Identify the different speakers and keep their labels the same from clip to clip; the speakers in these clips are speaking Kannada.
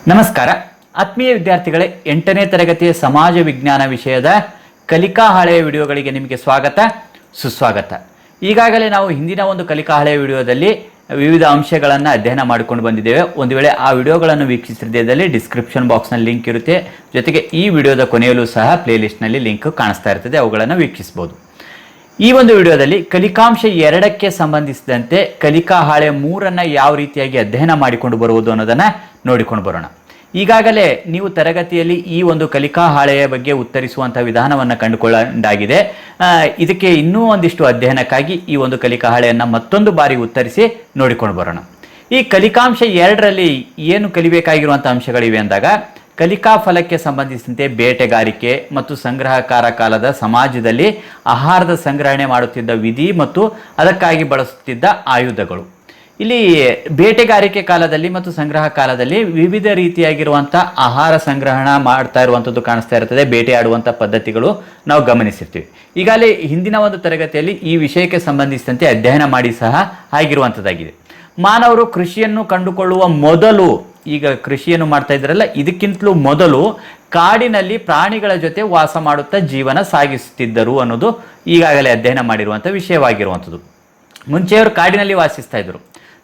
Speaker 1: ನಮಸ್ಕಾರ ಆತ್ಮೀಯ ವಿದ್ಯಾರ್ಥಿಗಳೇ, 8ನೇ ತರಗತಿಯ ಸಮಾಜ ವಿಜ್ಞಾನ ವಿಷಯದ ಕಲಿಕಾ ಹಳೆಯ ವಿಡಿಯೋಗಳಿಗೆ ನಿಮಗೆ ಸ್ವಾಗತ ಸುಸ್ವಾಗತ. ಈಗಾಗಲೇ ನಾವು ಹಿಂದಿನ ಒಂದು ಕಲಿಕಾ ಹಳೆಯ ವಿಡಿಯೋದಲ್ಲಿ ವಿವಿಧ ಅಂಶಗಳನ್ನು ಅಧ್ಯಯನ ಮಾಡಿಕೊಂಡು ಬಂದಿದ್ದೇವೆ. ಒಂದು ವೇಳೆ ಆ ವಿಡಿಯೋಗಳನ್ನು ವೀಕ್ಷಿಸಿದಲ್ಲಿ ಡಿಸ್ಕ್ರಿಪ್ಷನ್ ಬಾಕ್ಸ್ನಲ್ಲಿ ಲಿಂಕ್ ಇರುತ್ತೆ. ಜೊತೆಗೆ ಈ ವಿಡಿಯೋದ ಕೊನೆಯಲ್ಲೂ ಸಹ ಪ್ಲೇಲಿಸ್ಟ್ನಲ್ಲಿ ಲಿಂಕ್ ಕಾಣಿಸ್ತಾ ಇರ್ತದೆ, ಅವುಗಳನ್ನು ವೀಕ್ಷಿಸಬಹುದು. ಈ ಒಂದು ವಿಡಿಯೋದಲ್ಲಿ ಕಲಿಕಾಂಶ 2ಕ್ಕೆ ಸಂಬಂಧಿಸಿದಂತೆ ಕಲಿಕಾ ಹಾಳೆ 3ಅನ್ನು ಯಾವ ರೀತಿಯಾಗಿ ಅಧ್ಯಯನ ಮಾಡಿಕೊಂಡು ಬರುವುದು ಅನ್ನೋದನ್ನು ನೋಡಿಕೊಂಡು ಬರೋಣ. ಈಗಾಗಲೇ ನೀವು ತರಗತಿಯಲ್ಲಿ ಈ ಒಂದು ಕಲಿಕಾ ಹಾಳೆಯ ಬಗ್ಗೆ ಉತ್ತರಿಸುವಂಥ ವಿಧಾನವನ್ನು ಕಂಡುಕೊಳ್ಳಲಾಗಿದೆ. ಇದಕ್ಕೆ ಇನ್ನೂ ಒಂದಿಷ್ಟು ಅಧ್ಯಯನಕ್ಕಾಗಿ ಈ ಒಂದು ಕಲಿಕಾ ಹಾಳೆಯನ್ನು ಮತ್ತೊಂದು ಬಾರಿ ಉತ್ತರಿಸಿ ನೋಡಿಕೊಂಡು ಬರೋಣ. ಈ ಕಲಿಕಾಂಶ 2ರಲ್ಲಿ ಏನು ಕಲಿಬೇಕಾಗಿರುವಂಥ ಅಂಶಗಳಿವೆ ಅಂದಾಗ, ಕಲಿಕಾ ಫಲಕ್ಕೆ ಸಂಬಂಧಿಸಿದಂತೆ ಬೇಟೆಗಾರಿಕೆ ಮತ್ತು ಸಂಗ್ರಹಕಾರ ಕಾಲದ ಸಮಾಜದಲ್ಲಿ ಆಹಾರದ ಸಂಗ್ರಹಣೆ ಮಾಡುತ್ತಿದ್ದ ವಿಧಿ ಮತ್ತು ಅದಕ್ಕಾಗಿ ಬಳಸುತ್ತಿದ್ದ ಆಯುಧಗಳು. ಇಲ್ಲಿ ಬೇಟೆಗಾರಿಕೆ ಕಾಲದಲ್ಲಿ ಮತ್ತು ಸಂಗ್ರಹ ಕಾಲದಲ್ಲಿ ವಿವಿಧ ರೀತಿಯಾಗಿರುವಂಥ ಆಹಾರ ಸಂಗ್ರಹಣ ಮಾಡ್ತಾ ಇರುವಂಥದ್ದು ಕಾಣಿಸ್ತಾ ಇರ್ತದೆ. ಬೇಟೆಯಾಡುವಂಥ ಪದ್ಧತಿಗಳು ನಾವು ಗಮನಿಸಿರ್ತೀವಿ. ಈಗಾಗಲೇ ಹಿಂದಿನ ಒಂದು ತರಗತಿಯಲ್ಲಿ ಈ ವಿಷಯಕ್ಕೆ ಸಂಬಂಧಿಸಿದಂತೆ ಅಧ್ಯಯನ ಮಾಡಿ ಸಹ ಆಗಿರುವಂಥದ್ದಾಗಿದೆ. ಮಾನವರು ಕೃಷಿಯನ್ನು ಕಂಡುಕೊಳ್ಳುವ ಮೊದಲು, ಈಗ ಕೃಷಿಯನ್ನು ಮಾಡ್ತಾ ಇದ್ರಲ್ಲ, ಇದಕ್ಕಿಂತಲೂ ಮೊದಲು ಕಾಡಿನಲ್ಲಿ ಪ್ರಾಣಿಗಳ ಜೊತೆ ವಾಸ ಮಾಡುತ್ತಾ ಜೀವನ ಸಾಗಿಸುತ್ತಿದ್ದರು ಅನ್ನೋದು ಈಗಾಗಲೇ ಅಧ್ಯಯನ ಮಾಡಿರುವಂಥ ವಿಷಯವಾಗಿರುವಂಥದ್ದು. ಮುಂಚೆಯವರು ಕಾಡಿನಲ್ಲಿ ವಾಸಿಸ್ತಾ ಇದ್ರು,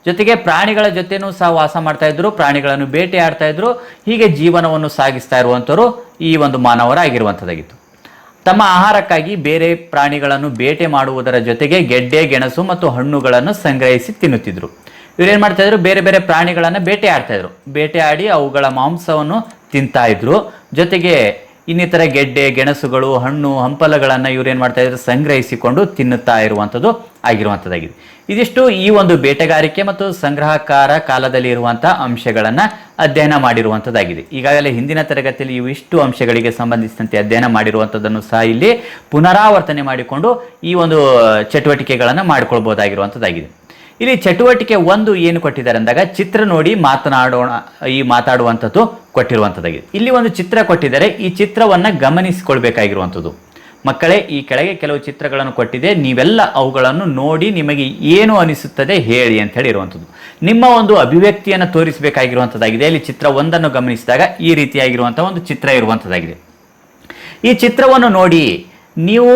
Speaker 1: ಜೊತೆಗೆ ಪ್ರಾಣಿಗಳ ಜೊತೆನೂ ಸಹ ವಾಸ ಮಾಡ್ತಾ ಇದ್ರು, ಪ್ರಾಣಿಗಳನ್ನು ಬೇಟೆ ಆಡ್ತಾ ಇದ್ರು. ಹೀಗೆ ಜೀವನವನ್ನು ಸಾಗಿಸ್ತಾ ಇರುವಂಥವರು ಈ ಒಂದು ಮಾನವರಾಗಿರುವಂಥದ್ದಾಗಿತ್ತು. ತಮ್ಮ ಆಹಾರಕ್ಕಾಗಿ ಬೇರೆ ಪ್ರಾಣಿಗಳನ್ನು ಬೇಟೆ ಮಾಡುವುದರ ಜೊತೆಗೆ ಗೆಡ್ಡೆ, ಗೆಣಸು ಮತ್ತು ಹಣ್ಣುಗಳನ್ನು ಸಂಗ್ರಹಿಸಿ ತಿನ್ನುತ್ತಿದ್ರು. ಇವರೇನು ಮಾಡ್ತಾ ಇದ್ರು, ಬೇರೆ ಬೇರೆ ಪ್ರಾಣಿಗಳನ್ನು ಬೇಟೆ ಆಡ್ತಾ ಇದ್ರು, ಬೇಟೆ ಆಡಿ ಅವುಗಳ ಮಾಂಸವನ್ನು ತಿಂತಾ ಇದ್ರು. ಜೊತೆಗೆ ಇನ್ನಿತರ ಗೆಡ್ಡೆ, ಗೆಣಸುಗಳು, ಹಣ್ಣು, ಹಂಪಲಗಳನ್ನು ಇವರೇನು ಮಾಡ್ತಾ ಇದ್ರು, ಸಂಗ್ರಹಿಸಿಕೊಂಡು ತಿನ್ನುತ್ತಾ ಇರುವಂಥದ್ದು ಆಗಿರುವಂಥದ್ದಾಗಿದೆ. ಇದಿಷ್ಟು ಈ ಒಂದು ಬೇಟೆಗಾರಿಕೆ ಮತ್ತು ಸಂಗ್ರಹಕಾರ ಕಾಲದಲ್ಲಿ ಇರುವಂಥ ಅಂಶಗಳನ್ನು ಅಧ್ಯಯನ ಮಾಡಿರುವಂಥದ್ದಾಗಿದೆ. ಈಗಾಗಲೇ ಹಿಂದಿನ ತರಗತಿಯಲ್ಲಿ ಇವಿಷ್ಟು ಅಂಶಗಳಿಗೆ ಸಂಬಂಧಿಸಿದಂತೆ ಅಧ್ಯಯನ ಮಾಡಿರುವಂಥದ್ದನ್ನು ಸಹ ಇಲ್ಲಿ ಪುನರಾವರ್ತನೆ ಮಾಡಿಕೊಂಡು ಈ ಒಂದು ಚಟುವಟಿಕೆಗಳನ್ನು ಮಾಡಿಕೊಳ್ಬಹುದಾಗಿರುವಂಥದ್ದಾಗಿದೆ. ಇಲ್ಲಿ ಚಟುವಟಿಕೆ 1 ಏನು ಕೊಟ್ಟಿದ್ದಾರೆ ಅಂದಾಗ, ಚಿತ್ರ ನೋಡಿ ಮಾತಾಡುವಂಥದ್ದು ಕೊಟ್ಟಿರುವಂಥದ್ದಾಗಿದೆ. ಇಲ್ಲಿ ಒಂದು ಚಿತ್ರ ಕೊಟ್ಟಿದ್ದಾರೆ, ಈ ಚಿತ್ರವನ್ನು ಗಮನಿಸಿಕೊಳ್ಬೇಕಾಗಿರುವಂಥದ್ದು. ಮಕ್ಕಳೇ, ಈ ಕೆಳಗೆ ಕೆಲವು ಚಿತ್ರಗಳನ್ನು ಕೊಟ್ಟಿದೆ, ನೀವೆಲ್ಲ ಅವುಗಳನ್ನು ನೋಡಿ ನಿಮಗೆ ಏನು ಅನಿಸುತ್ತದೆ ಹೇಳಿ ಅಂತ ಹೇಳಿ ಇರುವಂಥದ್ದು. ನಿಮ್ಮ ಒಂದು ಅಭಿವ್ಯಕ್ತಿಯನ್ನು ತೋರಿಸಬೇಕಾಗಿರುವಂಥದ್ದಾಗಿದೆ. ಇಲ್ಲಿ ಚಿತ್ರ 1ಅನ್ನು ಗಮನಿಸಿದಾಗ ಈ ರೀತಿಯಾಗಿರುವಂಥ ಒಂದು ಚಿತ್ರ ಇರುವಂಥದ್ದಾಗಿದೆ. ಈ ಚಿತ್ರವನ್ನು ನೋಡಿ ನೀವು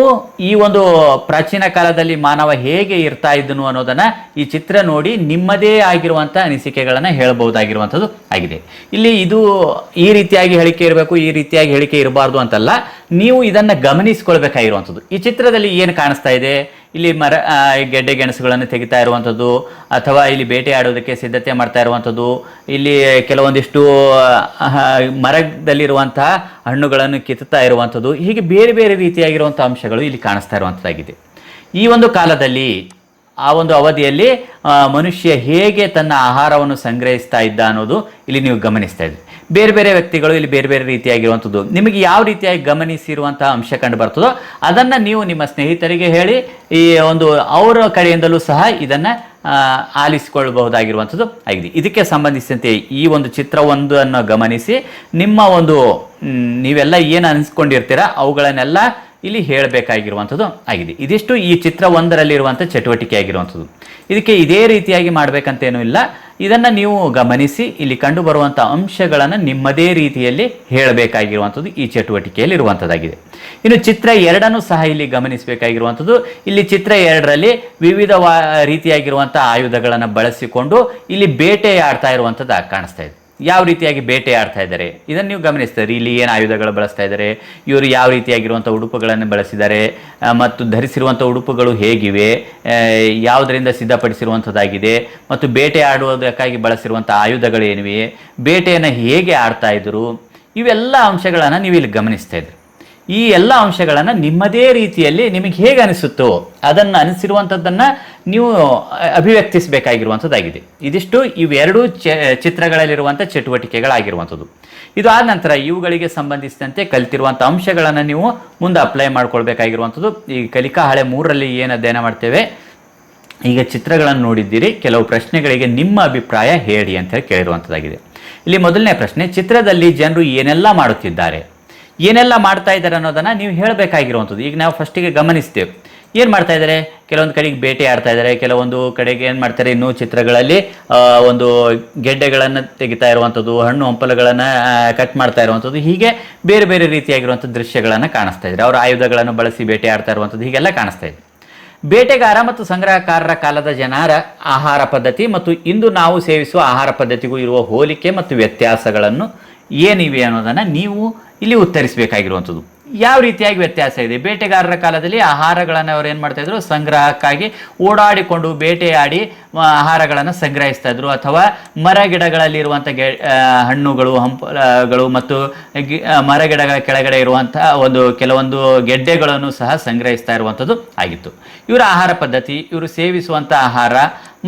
Speaker 1: ಈ ಒಂದು ಪ್ರಾಚೀನ ಕಾಲದಲ್ಲಿ ಮಾನವ ಹೇಗೆ ಇರ್ತಾ ಇದ್ದನು ಅನ್ನೋದನ್ನು ಈ ಚಿತ್ರ ನೋಡಿ ನಿಮ್ಮದೇ ಆಗಿರುವಂಥ ಅನಿಸಿಕೆಗಳನ್ನು ಹೇಳಬಹುದಾಗಿರುವಂಥದ್ದು ಆಗಿದೆ. ಇಲ್ಲಿ ಇದು ಈ ರೀತಿಯಾಗಿ ಹೇಳಿಕೆ ಇರಬೇಕು, ಈ ರೀತಿಯಾಗಿ ಹೇಳಿಕೆ ಇರಬಾರ್ದು ಅಂತಲ್ಲ, ನೀವು ಇದನ್ನು ಗಮನಿಸಿಕೊಳ್ಬೇಕಾಗಿರುವಂಥದ್ದು. ಈ ಚಿತ್ರದಲ್ಲಿ ಏನು ಕಾಣಿಸ್ತಾ ಇದೆ, ಇಲ್ಲಿ ಗೆಡ್ಡೆ ಗೆಣಸುಗಳನ್ನು ತೆಗಿತಾ ಇರುವಂಥದ್ದು, ಅಥವಾ ಇಲ್ಲಿ ಬೇಟೆ ಆಡೋದಕ್ಕೆ ಸಿದ್ಧತೆ ಮಾಡ್ತಾ ಇರುವಂಥದ್ದು, ಇಲ್ಲಿ ಕೆಲವೊಂದಿಷ್ಟು ಮರದಲ್ಲಿರುವಂತಹ ಹಣ್ಣುಗಳನ್ನು ಕಿತ್ತುತ್ತಾ ಇರುವಂಥದ್ದು, ಹೀಗೆ ಬೇರೆ ಬೇರೆ ರೀತಿಯಾಗಿರುವಂಥ ಅಂಶಗಳು ಇಲ್ಲಿ ಕಾಣಿಸ್ತಾ ಇರುವಂಥದ್ದಾಗಿದೆ. ಈ ಒಂದು ಕಾಲದಲ್ಲಿ, ಆ ಒಂದು ಅವಧಿಯಲ್ಲಿ ಮನುಷ್ಯ ಹೇಗೆ ತನ್ನ ಆಹಾರವನ್ನು ಸಂಗ್ರಹಿಸ್ತಾ ಇದ್ದ ಅನ್ನೋದು ಇಲ್ಲಿ ನೀವು ಗಮನಿಸ್ತಾ ಇದ್ರಿ. ಬೇರೆ ಬೇರೆ ವ್ಯಕ್ತಿಗಳು ಇಲ್ಲಿ ಬೇರೆ ಬೇರೆ ರೀತಿಯಾಗಿರುವಂಥದ್ದು, ನಿಮಗೆ ಯಾವ ರೀತಿಯಾಗಿ ಗಮನಿಸಿರುವಂತಹ ಅಂಶ ಕಂಡು ಬರ್ತದೋ ಅದನ್ನು ನೀವು ನಿಮ್ಮ ಸ್ನೇಹಿತರಿಗೆ ಹೇಳಿ, ಈ ಒಂದು ಅವರ ಕಡೆಯಿಂದಲೂ ಸಹ ಇದನ್ನು ಆಲಿಸಿಕೊಳ್ಳಬಹುದಾಗಿರುವಂಥದ್ದು ಆಗಿದೆ. ಇದಕ್ಕೆ ಸಂಬಂಧಿಸಿದಂತೆ ಈ ಒಂದು ಚಿತ್ರ 1ಅನ್ನು ಗಮನಿಸಿ ನಿಮ್ಮ ಒಂದು ನೀವೆಲ್ಲ ಏನು ಅನಿಸ್ಕೊಂಡಿರ್ತೀರ ಅವುಗಳನ್ನೆಲ್ಲ ಇಲ್ಲಿ ಹೇಳಬೇಕಾಗಿರುವಂಥದ್ದು ಆಗಿದೆ. ಇದಿಷ್ಟು ಈ ಚಿತ್ರ 1ರಲ್ಲಿರುವಂಥ ಚಟುವಟಿಕೆ ಆಗಿರುವಂಥದ್ದು. ಇದಕ್ಕೆ ಇದೇ ರೀತಿಯಾಗಿ ಮಾಡಬೇಕಂತೇನೂ ಇಲ್ಲ, ಇದನ್ನು ನೀವು ಗಮನಿಸಿ ಇಲ್ಲಿ ಕಂಡು ಬರುವಂಥ ಅಂಶಗಳನ್ನು ನಿಮ್ಮದೇ ರೀತಿಯಲ್ಲಿ ಹೇಳಬೇಕಾಗಿರುವಂಥದ್ದು ಈ ಚಟುವಟಿಕೆಯಲ್ಲಿ ಇರುವಂಥದ್ದಾಗಿದೆ. ಇನ್ನು ಚಿತ್ರ 2ಅನ್ನು ಸಹ ಇಲ್ಲಿ ಗಮನಿಸಬೇಕಾಗಿರುವಂಥದ್ದು. ಇಲ್ಲಿ ಚಿತ್ರ 2ರಲ್ಲಿ ವಿವಿಧ ರೀತಿಯಾಗಿರುವಂಥ ಆಯುಧಗಳನ್ನು ಬಳಸಿಕೊಂಡು ಇಲ್ಲಿ ಬೇಟೆಯಾಡ್ತಾ ಇರುವಂಥದ್ದು ಕಾಣಿಸ್ತಾ ಇದೆ. ಯಾವ ರೀತಿಯಾಗಿ ಬೇಟೆ ಆಡ್ತಾ ಇದ್ದಾರೆ ಇದನ್ನು ನೀವು ಗಮನಿಸ್ತಾರೆ. ಇಲ್ಲಿ ಏನು ಆಯುಧಗಳು ಬಳಸ್ತಾ ಇದ್ದಾರೆ, ಇವರು ಯಾವ ರೀತಿಯಾಗಿರುವಂಥ ಉಡುಪುಗಳನ್ನು ಬಳಸಿದ್ದಾರೆ, ಮತ್ತು ಧರಿಸಿರುವಂಥ ಉಡುಪುಗಳು ಹೇಗಿವೆ, ಯಾವುದರಿಂದ ಸಿದ್ಧಪಡಿಸಿರುವಂಥದ್ದಾಗಿದೆ, ಮತ್ತು ಬೇಟೆ ಆಡುವುದಕ್ಕಾಗಿ ಬಳಸಿರುವಂಥ ಆಯುಧಗಳು ಏನಿವೆ, ಬೇಟೆಯನ್ನು ಹೇಗೆ ಆಡ್ತಾ ಇದ್ರು, ಇವೆಲ್ಲ ಅಂಶಗಳನ್ನು ನೀವು ಇಲ್ಲಿ ಗಮನಿಸ್ತಾ ಇದ್ರಿ. ಈ ಎಲ್ಲ ಅಂಶಗಳನ್ನು ನಿಮ್ಮದೇ ರೀತಿಯಲ್ಲಿ ನಿಮಗೆ ಹೇಗೆ ಅನಿಸುತ್ತೋ ಅದನ್ನು ಅನಿಸಿರುವಂಥದ್ದನ್ನು ನೀವು ಅಭಿವ್ಯಕ್ತಿಸಬೇಕಾಗಿರುವಂಥದ್ದಾಗಿದೆ. ಇದಿಷ್ಟು ಇವೆರಡೂ ಚಿತ್ರಗಳಲ್ಲಿರುವಂಥ ಚಟುವಟಿಕೆಗಳಾಗಿರುವಂಥದ್ದು. ಇದು ಆದ ನಂತರ ಇವುಗಳಿಗೆ ಸಂಬಂಧಿಸಿದಂತೆ ಕಲಿತಿರುವಂಥ ಅಂಶಗಳನ್ನು ನೀವು ಮುಂದೆ ಅಪ್ಲೈ ಮಾಡ್ಕೊಳ್ಬೇಕಾಗಿರುವಂಥದ್ದು. ಈ ಕಲಿಕಾ ಹಾಳೆ 3ರಲ್ಲಿ ಏನು ಅಧ್ಯಯನ ಮಾಡ್ತೇವೆ, ಈಗ ಚಿತ್ರಗಳನ್ನು ನೋಡಿದ್ದೀರಿ, ಕೆಲವು ಪ್ರಶ್ನೆಗಳಿಗೆ ನಿಮ್ಮ ಅಭಿಪ್ರಾಯ ಹೇಳಿ ಅಂತ ಹೇಳಿ ಕೇಳಿರುವಂಥದ್ದಾಗಿದೆ. ಇಲ್ಲಿ ಮೊದಲನೇ ಪ್ರಶ್ನೆ, ಚಿತ್ರದಲ್ಲಿ ಜನರು ಏನೆಲ್ಲ ಮಾಡುತ್ತಿದ್ದಾರೆ, ಏನೆಲ್ಲ ಮಾಡ್ತಾ ಇದ್ದಾರೆ ಅನ್ನೋದನ್ನು ನೀವು ಹೇಳಬೇಕಾಗಿರುವಂಥದ್ದು. ಈಗ ನಾವು ಫಸ್ಟಿಗೆ ಗಮನಿಸ್ತೇವೆ, ಏನು ಮಾಡ್ತಾ ಇದ್ದಾರೆ, ಕೆಲವೊಂದು ಕಡೆಗೆ ಬೇಟೆ ಆಡ್ತಾ ಇದ್ದಾರೆ, ಕೆಲವೊಂದು ಕಡೆಗೆ ಏನು ಮಾಡ್ತಾರೆ, ಇನ್ನೂ ಚಿತ್ರಗಳಲ್ಲಿ ಒಂದು ಗೆಡ್ಡೆಗಳನ್ನು ತೆಗಿತಾ ಇರುವಂಥದ್ದು, ಹಣ್ಣು ಹಂಪಲುಗಳನ್ನು ಕಟ್ ಮಾಡ್ತಾ ಇರುವಂಥದ್ದು, ಹೀಗೆ ಬೇರೆ ಬೇರೆ ರೀತಿಯಾಗಿರುವಂಥ ದೃಶ್ಯಗಳನ್ನು ಕಾಣಿಸ್ತಾ ಇದ್ದಾರೆ. ಅವರ ಆಯುಧಗಳನ್ನು ಬಳಸಿ ಬೇಟೆ ಆಡ್ತಾ ಇರುವಂಥದ್ದು ಹೀಗೆಲ್ಲ ಕಾಣಿಸ್ತಾ ಇದೆ. ಬೇಟೆಗಾರ ಮತ್ತು ಸಂಗ್ರಹಕಾರರ ಕಾಲದ ಜನರ ಆಹಾರ ಪದ್ಧತಿ ಮತ್ತು ಇಂದು ನಾವು ಸೇವಿಸುವ ಆಹಾರ ಪದ್ಧತಿಗೂ ಇರುವ ಹೋಲಿಕೆ ಮತ್ತು ವ್ಯತ್ಯಾಸಗಳನ್ನು ಏನಿವೆ ಅನ್ನೋದನ್ನು ನೀವು ಇಲ್ಲಿ ಉತ್ತರಿಸಬೇಕಾಗಿರುವಂಥದ್ದು. ಯಾವ ರೀತಿಯಾಗಿ ವ್ಯತ್ಯಾಸ ಇದೆ? ಬೇಟೆಗಾರರ ಕಾಲದಲ್ಲಿ ಆಹಾರಗಳನ್ನು ಅವರು ಏನು ಮಾಡ್ತಾಯಿದ್ರು, ಸಂಗ್ರಹಕ್ಕಾಗಿ ಓಡಾಡಿಕೊಂಡು ಬೇಟೆಯಾಡಿ ಆಹಾರಗಳನ್ನು ಸಂಗ್ರಹಿಸ್ತಾ ಇದ್ರು, ಅಥವಾ ಮರ ಗಿಡಗಳಲ್ಲಿರುವಂಥ ಹಣ್ಣುಗಳು, ಹಂಪಲಗಳು ಮತ್ತು ಮರಗಿಡಗಳ ಕೆಳಗಡೆ ಇರುವಂಥ ಕೆಲವೊಂದು ಗೆಡ್ಡೆಗಳನ್ನು ಸಹ ಸಂಗ್ರಹಿಸ್ತಾ ಇರುವಂಥದ್ದು ಆಗಿತ್ತು. ಇವರ ಆಹಾರ ಪದ್ಧತಿ, ಇವರು ಸೇವಿಸುವಂಥ ಆಹಾರ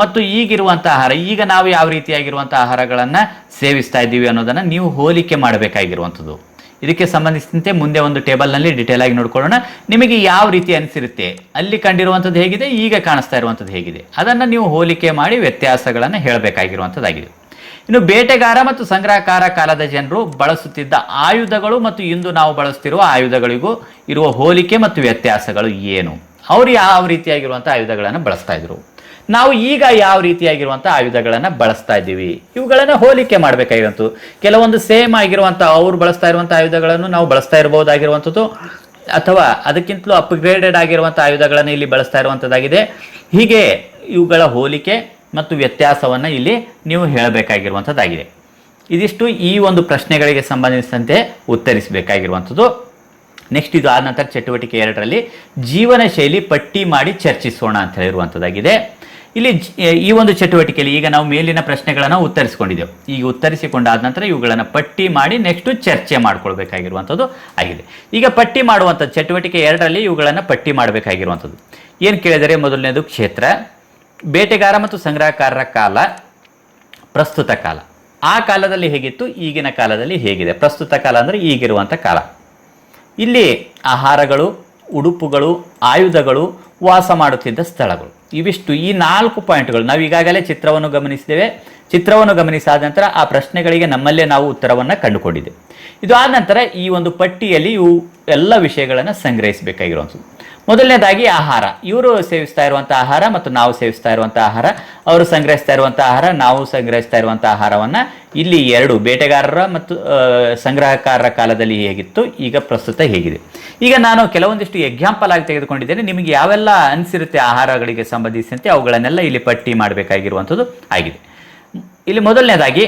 Speaker 1: ಮತ್ತು ಈಗಿರುವಂಥ ಆಹಾರ, ಈಗ ನಾವು ಯಾವ ರೀತಿಯಾಗಿರುವಂಥ ಆಹಾರಗಳನ್ನು ಸೇವಿಸ್ತಾ ಇದ್ದೀವಿ ಅನ್ನೋದನ್ನು ನೀವು ಹೋಲಿಕೆ ಮಾಡಬೇಕಾಗಿರುವಂಥದ್ದು. ಇದಕ್ಕೆ ಸಂಬಂಧಿಸಿದಂತೆ ಮುಂದೆ ಒಂದು ಟೇಬಲ್ನಲ್ಲಿ ಡಿಟೇಲ್ ಆಗಿ ನೋಡ್ಕೊಳ್ಳೋಣ. ನಿಮಗೆ ಯಾವ ರೀತಿ ಅನಿಸಿರುತ್ತೆ, ಅಲ್ಲಿ ಕಂಡಿರುವಂಥದ್ದು ಹೇಗಿದೆ, ಈಗ ಕಾಣಿಸ್ತಾ ಇರುವಂಥದ್ದು ಹೇಗಿದೆ, ಅದನ್ನು ನೀವು ಹೋಲಿಕೆ ಮಾಡಿ ವ್ಯತ್ಯಾಸಗಳನ್ನು ಹೇಳಬೇಕಾಗಿರುವಂಥದ್ದಾಗಿದೆ. ಇನ್ನು ಬೇಟೆಗಾರ ಮತ್ತು ಸಂಗ್ರಹಕಾರ ಕಾಲದ ಜನರು ಬಳಸುತ್ತಿದ್ದ ಆಯುಧಗಳು ಮತ್ತು ಇಂದು ನಾವು ಬಳಸುತ್ತಿರುವ ಆಯುಧಗಳಿಗೂ ಇರುವ ಹೋಲಿಕೆ ಮತ್ತು ವ್ಯತ್ಯಾಸಗಳು ಏನು? ಅವರು ಯಾವ ರೀತಿಯಾಗಿರುವಂಥ ಆಯುಧಗಳನ್ನು ಬಳಸ್ತಾ ಇದ್ರು, ನಾವು ಈಗ ಯಾವ ರೀತಿಯಾಗಿರುವಂಥ ಆಯುಧಗಳನ್ನು ಬಳಸ್ತಾ ಇದ್ದೀವಿ, ಇವುಗಳನ್ನು ಹೋಲಿಕೆ ಮಾಡಬೇಕಾಗಿರುವಂಥದ್ದು. ಕೆಲವೊಂದು ಸೇಮ್ ಆಗಿರುವಂಥ ಅವ್ರು ಬಳಸ್ತಾ ಇರುವಂಥ ಆಯುಧಗಳನ್ನು ನಾವು ಬಳಸ್ತಾ ಇರಬಹುದಾಗಿರುವಂಥದ್ದು, ಅಥವಾ ಅದಕ್ಕಿಂತಲೂ ಅಪ್ಗ್ರೇಡೆಡ್ ಆಗಿರುವಂಥ ಆಯುಧಗಳನ್ನು ಇಲ್ಲಿ ಬಳಸ್ತಾ ಇರುವಂಥದ್ದಾಗಿದೆ. ಹೀಗೆ ಇವುಗಳ ಹೋಲಿಕೆ ಮತ್ತು ವ್ಯತ್ಯಾಸವನ್ನು ಇಲ್ಲಿ ನೀವು ಹೇಳಬೇಕಾಗಿರುವಂಥದ್ದಾಗಿದೆ. ಇದಿಷ್ಟು ಈ ಒಂದು ಪ್ರಶ್ನೆಗಳಿಗೆ ಸಂಬಂಧಿಸಿದಂತೆ ಉತ್ತರಿಸಬೇಕಾಗಿರುವಂಥದ್ದು. ನೆಕ್ಸ್ಟ್ ಇದು ಆದ ನಂತರ ಚಟುವಟಿಕೆ 2ರಲ್ಲಿ ಜೀವನ ಶೈಲಿ ಪಟ್ಟಿ ಮಾಡಿ ಚರ್ಚಿಸೋಣ ಅಂತ ಹೇಳಿರುವಂಥದ್ದಾಗಿದೆ. ಇಲ್ಲಿ ಈ ಒಂದು ಚಟುವಟಿಕೆಯಲ್ಲಿ ಈಗ ನಾವು ಮೇಲಿನ ಪ್ರಶ್ನೆಗಳನ್ನು ಉತ್ತರಿಸಿಕೊಂಡಿದ್ದೆವು. ಈಗ ಉತ್ತರಿಸಿಕೊಂಡಾದ ನಂತರ ಇವುಗಳನ್ನು ಪಟ್ಟಿ ಮಾಡಿ ನೆಕ್ಸ್ಟ್ ಚರ್ಚೆ ಮಾಡ್ಕೊಳ್ಬೇಕಾಗಿರುವಂಥದ್ದು ಆಗಿದೆ. ಈಗ ಪಟ್ಟಿ ಮಾಡುವಂಥ ಚಟುವಟಿಕೆ 2ರಲ್ಲಿ ಇವುಗಳನ್ನು ಪಟ್ಟಿ ಮಾಡಬೇಕಾಗಿರುವಂಥದ್ದು ಏನು ಕೇಳಿದರೆ, ಮೊದಲನೇದು ಕ್ಷೇತ್ರ, ಬೇಟೆಗಾರ ಮತ್ತು ಸಂಗ್ರಹಕಾರರ ಕಾಲ, ಪ್ರಸ್ತುತ ಕಾಲ. ಆ ಕಾಲದಲ್ಲಿ ಹೇಗಿತ್ತು, ಈಗಿನ ಕಾಲದಲ್ಲಿ ಹೇಗಿದೆ. ಪ್ರಸ್ತುತ ಕಾಲ ಅಂದರೆ ಈಗಿರುವಂಥ ಕಾಲ. ಇಲ್ಲಿ ಆಹಾರಗಳು, ಉಡುಪುಗಳು, ಆಯುಧಗಳು, ವಾಸ ಮಾಡುತ್ತಿದ್ದ ಸ್ಥಳಗಳು, ಇವಿಷ್ಟು ಈ 4 ಪಾಯಿಂಟ್ಗಳು. ನಾವು ಈಗಾಗಲೇ ಚಿತ್ರವನ್ನು ಗಮನಿಸಿದ್ದೇವೆ. ಚಿತ್ರವನ್ನು ಗಮನಿಸಾದ ನಂತರ ಆ ಪ್ರಶ್ನೆಗಳಿಗೆ ನಮ್ಮಲ್ಲೇ ನಾವು ಉತ್ತರವನ್ನು ಕಂಡುಕೊಂಡಿದ್ದೇವೆ. ಇದು ಆದ ನಂತರ ಈ ಒಂದು ಪಟ್ಟಿಯಲ್ಲಿ ಇವು ಎಲ್ಲ ವಿಷಯಗಳನ್ನು ಸಂಗ್ರಹಿಸಬೇಕಾಗಿರುವಂಥದ್ದು. ಮೊದಲನೇದಾಗಿ ಆಹಾರ. ಇವರು ಸೇವಿಸ್ತಾ ಇರುವಂಥ ಆಹಾರ ಮತ್ತು ನಾವು ಸೇವಿಸ್ತಾ ಇರುವಂಥ ಆಹಾರ, ಅವರು ಸಂಗ್ರಹಿಸ್ತಾ ಇರುವಂಥ ಆಹಾರ, ನಾವು ಸಂಗ್ರಹಿಸ್ತಾ ಇರುವಂಥ ಆಹಾರವನ್ನು ಇಲ್ಲಿ 2 ಬೇಟೆಗಾರರ ಮತ್ತು ಸಂಗ್ರಹಕಾರರ ಕಾಲದಲ್ಲಿ ಹೇಗಿತ್ತು, ಈಗ ಪ್ರಸ್ತುತ ಹೇಗಿದೆ. ಈಗ ನಾನು ಕೆಲವೊಂದಿಷ್ಟು ಎಕ್ಸಾಂಪಲ್ ಆಗಿ ತೆಗೆದುಕೊಂಡಿದ್ದೇನೆ. ನಿಮಗೆ ಯಾವೆಲ್ಲ ಅನಿಸಿರುತ್ತೆ ಆಹಾರಗಳಿಗೆ ಸಂಬಂಧಿಸಿದಂತೆ ಅವುಗಳನ್ನೆಲ್ಲ ಇಲ್ಲಿ ಪಟ್ಟಿ ಮಾಡಬೇಕಾಗಿರುವಂಥದ್ದು ಆಗಿದೆ. ಇಲ್ಲಿ ಮೊದಲನೇದಾಗಿ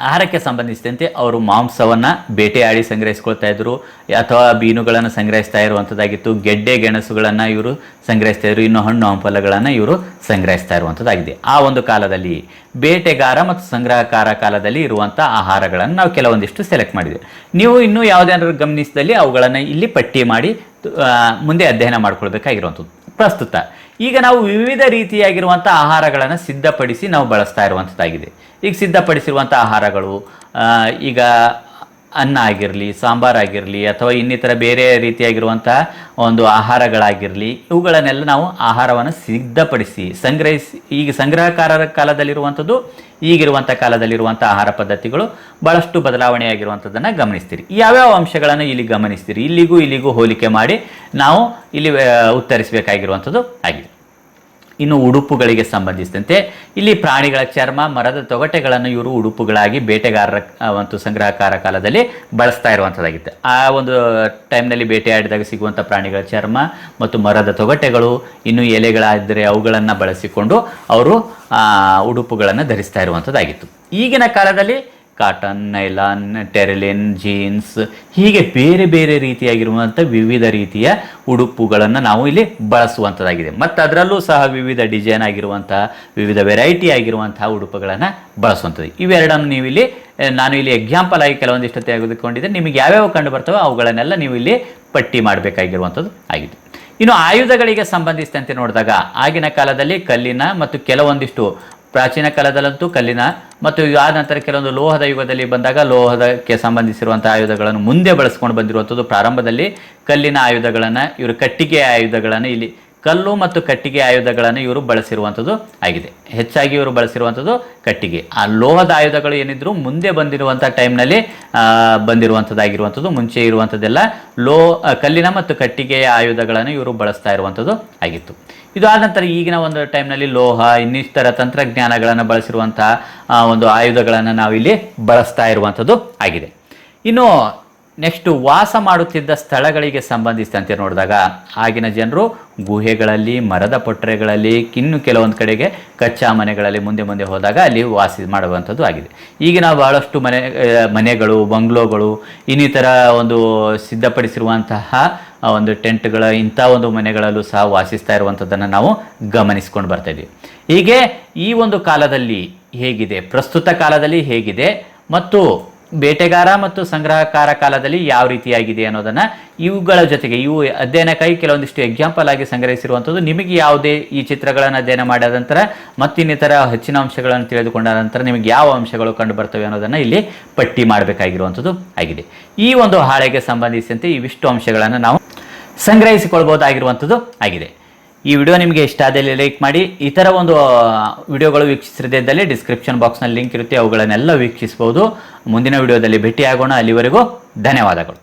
Speaker 1: ಆಹಾರಕ್ಕೆ ಸಂಬಂಧಿಸಿದಂತೆ ಅವರು ಮಾಂಸವನ್ನು ಬೇಟೆಯಾಡಿ ಸಂಗ್ರಹಿಸ್ಕೊಳ್ತಾ ಇದ್ರು, ಅಥವಾ ಮೀನುಗಳನ್ನು ಸಂಗ್ರಹಿಸ್ತಾ ಇರುವಂಥದ್ದಾಗಿತ್ತು. ಗೆಡ್ಡೆ ಗೆಣಸುಗಳನ್ನು ಇವರು ಸಂಗ್ರಹಿಸ್ತಾ ಇದ್ರು, ಇನ್ನು ಹಣ್ಣು ಹಂಪಲುಗಳನ್ನು ಇವರು ಸಂಗ್ರಹಿಸ್ತಾ ಇರುವಂಥದ್ದಾಗಿದೆ. ಆ ಒಂದು ಕಾಲದಲ್ಲಿ ಬೇಟೆಗಾರ ಮತ್ತು ಸಂಗ್ರಹಕಾರ ಕಾಲದಲ್ಲಿ ಇರುವಂಥ ಆಹಾರಗಳನ್ನು ನಾವು ಕೆಲವೊಂದಿಷ್ಟು ಸೆಲೆಕ್ಟ್ ಮಾಡಿದ್ದೇವೆ. ನೀವು ಇನ್ನೂ ಯಾವುದೇನಾದ್ರು ಗಮನಿಸಿದಲ್ಲಿ ಅವುಗಳನ್ನು ಇಲ್ಲಿ ಪಟ್ಟಿ ಮಾಡಿ ಮುಂದೆ ಅಧ್ಯಯನ ಮಾಡ್ಕೊಳ್ಬೇಕಾಗಿರುವಂಥದ್ದು. ಪ್ರಸ್ತುತ ಈಗ ನಾವು ವಿವಿಧ ರೀತಿಯಾಗಿರುವಂಥ ಆಹಾರಗಳನ್ನು ಸಿದ್ಧಪಡಿಸಿ ನಾವು ಬಳಸ್ತಾ ಇರುವಂಥದ್ದಾಗಿದೆ. ಈಗ ಸಿದ್ಧಪಡಿಸಿರುವಂಥ ಆಹಾರಗಳು ಈಗ ಅನ್ನ ಆಗಿರಲಿ, ಸಾಂಬಾರಾಗಿರಲಿ, ಅಥವಾ ಇನ್ನಿತರ ಬೇರೆ ರೀತಿಯಾಗಿರುವಂಥ ಒಂದು ಆಹಾರಗಳಾಗಿರಲಿ, ಇವುಗಳನ್ನೆಲ್ಲ ನಾವು ಆಹಾರವನ್ನು ಸಿದ್ಧಪಡಿಸಿ ಸಂಗ್ರಹಿಸಿ, ಈಗ ಸಂಗ್ರಹಕಾರರ ಕಾಲದಲ್ಲಿರುವಂಥದ್ದು ಈಗಿರುವಂಥ ಕಾಲದಲ್ಲಿರುವಂಥ ಆಹಾರ ಪದ್ಧತಿಗಳು ಭಾಳಷ್ಟು ಬದಲಾವಣೆಯಾಗಿರುವಂಥದ್ದನ್ನು ಗಮನಿಸ್ತೀರಿ. ಯಾವ್ಯಾವ ಅಂಶಗಳನ್ನು ಇಲ್ಲಿ ಗಮನಿಸ್ತೀರಿ, ಇಲ್ಲಿಗೂ ಹೋಲಿಕೆ ಮಾಡಿ ನಾವು ಇಲ್ಲಿ ಉತ್ತರಿಸಬೇಕಾಗಿರುವಂಥದ್ದು ಆಗಿದೆ. ಇನ್ನು ಉಡುಪುಗಳಿಗೆ ಸಂಬಂಧಿಸಿದಂತೆ ಇಲ್ಲಿ ಪ್ರಾಣಿಗಳ ಚರ್ಮ, ಮರದ ತೊಗಟೆಗಳನ್ನು ಇವರು ಉಡುಪುಗಳಾಗಿ ಬೇಟೆಗಾರರ ಮತ್ತು ಸಂಗ್ರಹಕಾರ ಕಾಲದಲ್ಲಿ ಬಳಸ್ತಾ ಇರುವಂಥದ್ದಾಗಿತ್ತು. ಆ ಒಂದು ಟೈಮ್ನಲ್ಲಿ ಬೇಟೆಯಾಡಿದಾಗ ಸಿಗುವಂಥ ಪ್ರಾಣಿಗಳ ಚರ್ಮ ಮತ್ತು ಮರದ ತೊಗಟೆಗಳು, ಇನ್ನು ಎಲೆಗಳಾದರೆ ಅವುಗಳನ್ನು ಬಳಸಿಕೊಂಡು ಅವರು ಉಡುಪುಗಳನ್ನು ಧರಿಸ್ತಾ ಇರುವಂಥದ್ದಾಗಿತ್ತು. ಈಗಿನ ಕಾಲದಲ್ಲಿ ಕಾಟನ್, ನೈಲಾನ್, ಟೆರಿಲಿನ್, ಜೀನ್ಸ್, ಹೀಗೆ ಬೇರೆ ಬೇರೆ ರೀತಿಯಾಗಿರುವಂಥ ವಿವಿಧ ರೀತಿಯ ಉಡುಪುಗಳನ್ನು ನಾವು ಇಲ್ಲಿ ಬಳಸುವಂಥದ್ದಾಗಿದೆ. ಮತ್ತು ಅದರಲ್ಲೂ ಸಹ ವಿವಿಧ ಡಿಸೈನ್ ಆಗಿರುವಂಥ, ವಿವಿಧ ವೆರೈಟಿ ಆಗಿರುವಂತಹ ಉಡುಪುಗಳನ್ನು ಬಳಸುವಂಥದ್ದು. ಇವೆರಡನ್ನು ನೀವು ಇಲ್ಲಿ ನಾನು ಇಲ್ಲಿ ಎಕ್ಸಾಂಪಲ್ ಆಗಿ ಕೆಲವೊಂದಿಷ್ಟು ತೆಗೆದುಕೊಂಡಿದ್ದೆ. ನಿಮಗೆ ಯಾವ್ಯಾವ ಕಂಡು ಬರ್ತವೋ ಅವುಗಳನ್ನೆಲ್ಲ ನೀವು ಇಲ್ಲಿ ಪಟ್ಟಿ ಮಾಡಬೇಕಾಗಿರುವಂಥದ್ದು ಆಗಿದೆ. ಇನ್ನು ಆಯುಧಗಳಿಗೆ ಸಂಬಂಧಿಸಿದಂತೆ ನೋಡಿದಾಗ ಆಗಿನ ಕಾಲದಲ್ಲಿ ಕಲ್ಲಿನ ಮತ್ತು ಕೆಲವೊಂದಿಷ್ಟು, ಪ್ರಾಚೀನ ಕಾಲದಲ್ಲಂತೂ ಕಲ್ಲಿನ ಮತ್ತು ಆದ ನಂತರ ಕೆಲವೊಂದು ಲೋಹದ ಯುಗದಲ್ಲಿ ಬಂದಾಗ ಲೋಹದಕ್ಕೆ ಸಂಬಂಧಿಸಿರುವಂಥ ಆಯುಧಗಳನ್ನು ಮುಂದೆ ಬಳಸ್ಕೊಂಡು ಬಂದಿರುವಂಥದ್ದು. ಪ್ರಾರಂಭದಲ್ಲಿ ಕಲ್ಲಿನ ಆಯುಧಗಳನ್ನು, ಇವರು ಕಟ್ಟಿಗೆಯ ಆಯುಧಗಳನ್ನು ಇಲ್ಲಿ ಕಲ್ಲು ಮತ್ತು ಕಟ್ಟಿಗೆ ಆಯುಧಗಳನ್ನು ಇವರು ಬಳಸಿರುವಂಥದ್ದು ಆಗಿದೆ. ಹೆಚ್ಚಾಗಿ ಇವರು ಬಳಸಿರುವಂಥದ್ದು ಕಟ್ಟಿಗೆ. ಆ ಲೋಹದ ಆಯುಧಗಳು ಏನಿದ್ರು ಮುಂದೆ ಬಂದಿರುವಂಥ ಟೈಮ್ನಲ್ಲಿ ಬಂದಿರುವಂಥದ್ದಾಗಿರುವಂಥದ್ದು. ಮುಂಚೆ ಇರುವಂಥದ್ದೆಲ್ಲ ಕಲ್ಲಿನ ಮತ್ತು ಕಟ್ಟಿಗೆಯ ಆಯುಧಗಳನ್ನು ಇವರು ಬಳಸ್ತಾ ಇರುವಂಥದ್ದು ಆಗಿತ್ತು. ಇದು ಆದ ನಂತರ ಈಗಿನ ಒಂದು ಟೈಮ್ನಲ್ಲಿ ಲೋಹ ಇನ್ನಿತರ ತಂತ್ರಜ್ಞಾನಗಳನ್ನು ಬಳಸಿರುವಂತಹ ಒಂದು ಆಯುಧಗಳನ್ನು ನಾವಿಲ್ಲಿ ಬಳಸ್ತಾ ಇರುವಂಥದ್ದು ಆಗಿದೆ. ಇನ್ನು ನೆಕ್ಸ್ಟ್ ವಾಸ ಮಾಡುತ್ತಿದ್ದ ಸ್ಥಳಗಳಿಗೆ ಸಂಬಂಧಿಸಿದಂತೆ ನೋಡಿದಾಗ ಆಗಿನ ಜನರು ಗುಹೆಗಳಲ್ಲಿ, ಮರದ ಪೊಟ್ಟರೆಗಳಲ್ಲಿ, ಇನ್ನು ಕೆಲವೊಂದು ಕಡೆಗೆ ಕಚ್ಚಾ ಮನೆಗಳಲ್ಲಿ ಮುಂದೆ ಹೋದಾಗ ಅಲ್ಲಿ ವಾಸ ಮಾಡುವಂಥದ್ದು ಆಗಿದೆ. ಈಗಿನ ಬಹಳಷ್ಟು ಮನೆಗಳು, ಬಂಗ್ಲೋಗಳು, ಇನ್ನಿತರ ಒಂದು ಸಿದ್ಧಪಡಿಸಿರುವಂತಹ ಒಂದು ಟೆಂಟ್ಗಳ ಇಂಥ ಒಂದು ಮನೆಗಳಲ್ಲೂ ಸಹ ವಾಸಿಸ್ತಾ ಇರುವಂಥದ್ದನ್ನು ನಾವು ಗಮನಿಸ್ಕೊಂಡು ಬರ್ತಾ ಇದ್ದೀವಿ. ಹೀಗೆ ಈ ಒಂದು ಕಾಲದಲ್ಲಿ ಹೇಗಿದೆ, ಪ್ರಸ್ತುತ ಕಾಲದಲ್ಲಿ ಹೇಗಿದೆ ಮತ್ತು ಬೇಟೆಗಾರ ಮತ್ತು ಸಂಗ್ರಹಕಾರ ಕಾಲದಲ್ಲಿ ಯಾವ ರೀತಿಯಾಗಿದೆ ಅನ್ನೋದನ್ನು ಇವುಗಳ ಜೊತೆಗೆ ಇವು ಅಧ್ಯಯನಕ್ಕಾಗಿ ಕೆಲವೊಂದಿಷ್ಟು ಎಕ್ಸಾಂಪಲ್ ಆಗಿ ಸಂಗ್ರಹಿಸಿರುವಂಥದ್ದು. ನಿಮಗೆ ಯಾವುದೇ ಈ ಚಿತ್ರಗಳನ್ನು ಅಧ್ಯಯನ ಮಾಡಿದ ನಂತರ ಮತ್ತಿನ್ನಿತರ ಹೆಚ್ಚಿನ ಅಂಶಗಳನ್ನು ತಿಳಿದುಕೊಂಡ ನಂತರ ನಿಮಗೆ ಯಾವ ಅಂಶಗಳು ಕಂಡು ಬರ್ತವೆ ಅನ್ನೋದನ್ನು ಇಲ್ಲಿ ಪಟ್ಟಿ ಮಾಡಬೇಕಾಗಿರುವಂಥದ್ದು ಆಗಿದೆ. ಈ ಒಂದು ಹಾಳೆಗೆ ಸಂಬಂಧಿಸಿದಂತೆ ಇವಿಷ್ಟು ಅಂಶಗಳನ್ನು ನಾವು ಸಂಗ್ರಹಿಸಿಕೊಳ್ಬಹುದಾಗಿರುವಂಥದ್ದು ಆಗಿದೆ. ಈ ವಿಡಿಯೋ ನಿಮಗೆ ಇಷ್ಟ ಆದಲ್ಲಿ ಲೈಕ್ ಮಾಡಿ. ಇತರ ಒಂದು ವಿಡಿಯೋಗಳು ವೀಕ್ಷಿಸದೇ ಇದ್ದಲ್ಲಿ ಡಿಸ್ಕ್ರಿಪ್ಷನ್ ಬಾಕ್ಸ್ನಲ್ಲಿ ಲಿಂಕ್ ಇರುತ್ತೆ, ಅವುಗಳನ್ನೆಲ್ಲ ವೀಕ್ಷಿಸಬಹುದು. ಮುಂದಿನ ವಿಡಿಯೋದಲ್ಲಿ ಭೇಟಿಯಾಗೋಣ. ಅಲ್ಲಿವರೆಗೂ ಧನ್ಯವಾದಗಳು.